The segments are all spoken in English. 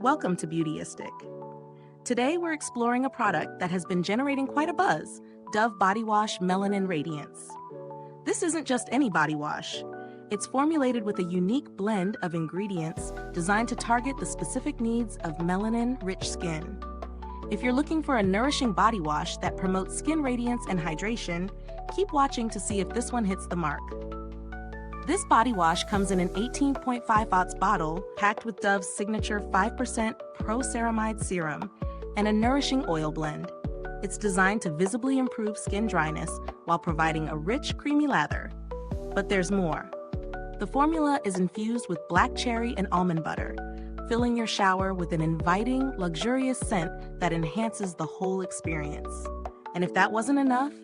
Welcome to Beautyistic. Today we're exploring a product that has been generating quite a buzz, Dove Body Wash Melanin Radiance. This isn't just any body wash. It's formulated with a unique blend of ingredients designed to target the specific needs of melanin-rich skin. If you're looking for a nourishing body wash that promotes skin radiance and hydration, keep watching to see if this one hits the mark. This body wash comes in an 18.5 ounce bottle packed with Dove's signature 5% Pro-Ceramide serum and a nourishing oil blend. It's designed to visibly improve skin dryness while providing a rich, creamy lather. But there's more. The formula is infused with black cherry and almond butter, filling your shower with an inviting, luxurious scent that enhances the whole experience. And if that wasn't enough,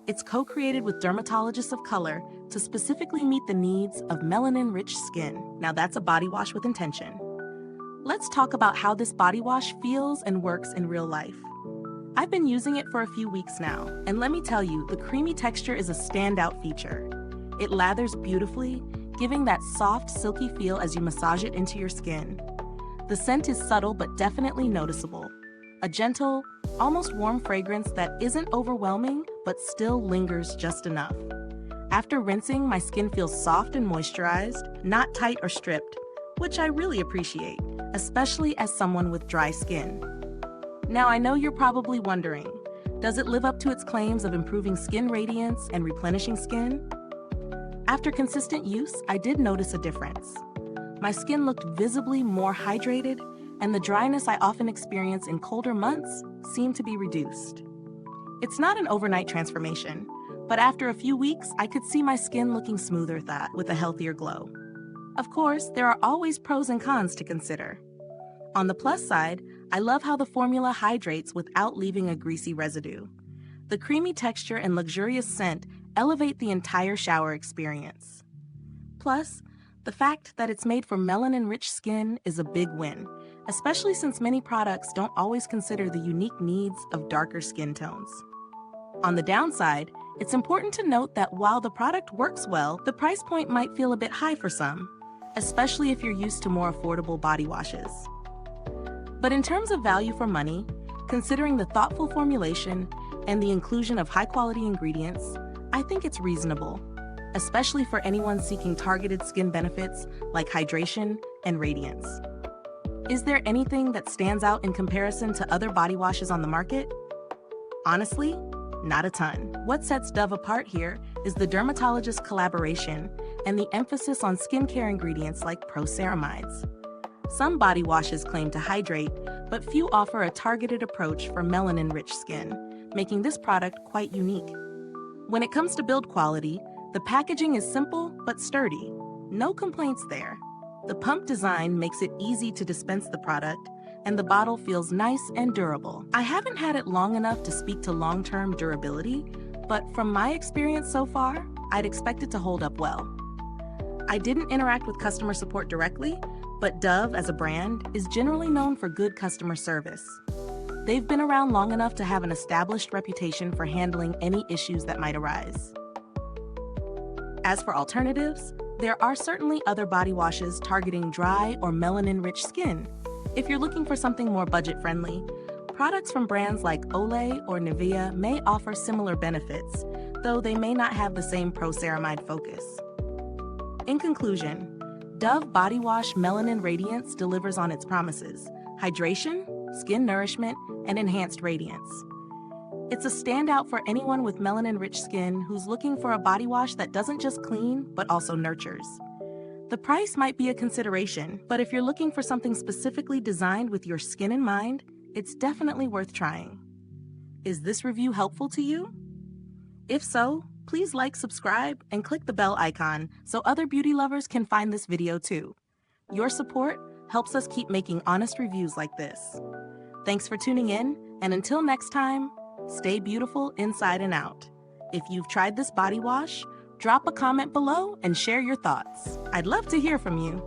it's co-created with dermatologists of color to specifically meet the needs of melanin-rich skin. Now that's a body wash with intention. Let's talk about how this body wash feels and works in real life. I've been using it for a few weeks now, and let me tell you, the creamy texture is a standout feature. It lathers beautifully, giving that soft, silky feel as you massage it into your skin. The scent is subtle but definitely noticeable. A gentle, almost warm fragrance that isn't overwhelming but still lingers just enough. After rinsing, my skin feels soft and moisturized, not tight or stripped, which I really appreciate, especially as someone with dry skin. Now I know you're probably wondering, does it live up to its claims of improving skin radiance and replenishing skin? After consistent use, I did notice a difference. My skin looked visibly more hydrated, and the dryness I often experience in colder months seemed to be reduced. It's not an overnight transformation, but after a few weeks, I could see my skin looking smoother with a healthier glow. Of course, there are always pros and cons to consider. On the plus side, I love how the formula hydrates without leaving a greasy residue. The creamy texture and luxurious scent elevate the entire shower experience. Plus, the fact that it's made for melanin-rich skin is a big win, especially since many products don't always consider the unique needs of darker skin tones. On the downside, it's important to note that while the product works well, the price point might feel a bit high for some, especially if you're used to more affordable body washes. But in terms of value for money, considering the thoughtful formulation and the inclusion of high-quality ingredients, I think it's reasonable, especially for anyone seeking targeted skin benefits like hydration and radiance. Is there anything that stands out in comparison to other body washes on the market? Honestly, not a ton. What sets Dove apart here is the dermatologist collaboration and the emphasis on skincare ingredients like Pro-Ceramides. Some body washes claim to hydrate, but few offer a targeted approach for melanin-rich skin, making this product quite unique. When it comes to build quality, the packaging is simple but sturdy. No complaints there. The pump design makes it easy to dispense the product, and the bottle feels nice and durable. I haven't had it long enough to speak to long-term durability, but from my experience so far, I'd expect it to hold up well. I didn't interact with customer support directly, but Dove as a brand is generally known for good customer service. They've been around long enough to have an established reputation for handling any issues that might arise. As for alternatives, there are certainly other body washes targeting dry or melanin-rich skin. If you're looking for something more budget-friendly, products from brands like Olay or Nivea may offer similar benefits, though they may not have the same Pro-Ceramide focus. In conclusion, Dove Body Wash Melanin Radiance delivers on its promises: hydration, skin nourishment, and enhanced radiance. It's a standout for anyone with melanin-rich skin who's looking for a body wash that doesn't just clean, but also nurtures. The price might be a consideration, but if you're looking for something specifically designed with your skin in mind, it's definitely worth trying. Is this review helpful to you? If so, please like, subscribe, and click the bell icon so other beauty lovers can find this video too. Your support helps us keep making honest reviews like this. Thanks for tuning in, and until next time, stay beautiful inside and out. If you've tried this body wash, drop a comment below and share your thoughts. I'd love to hear from you.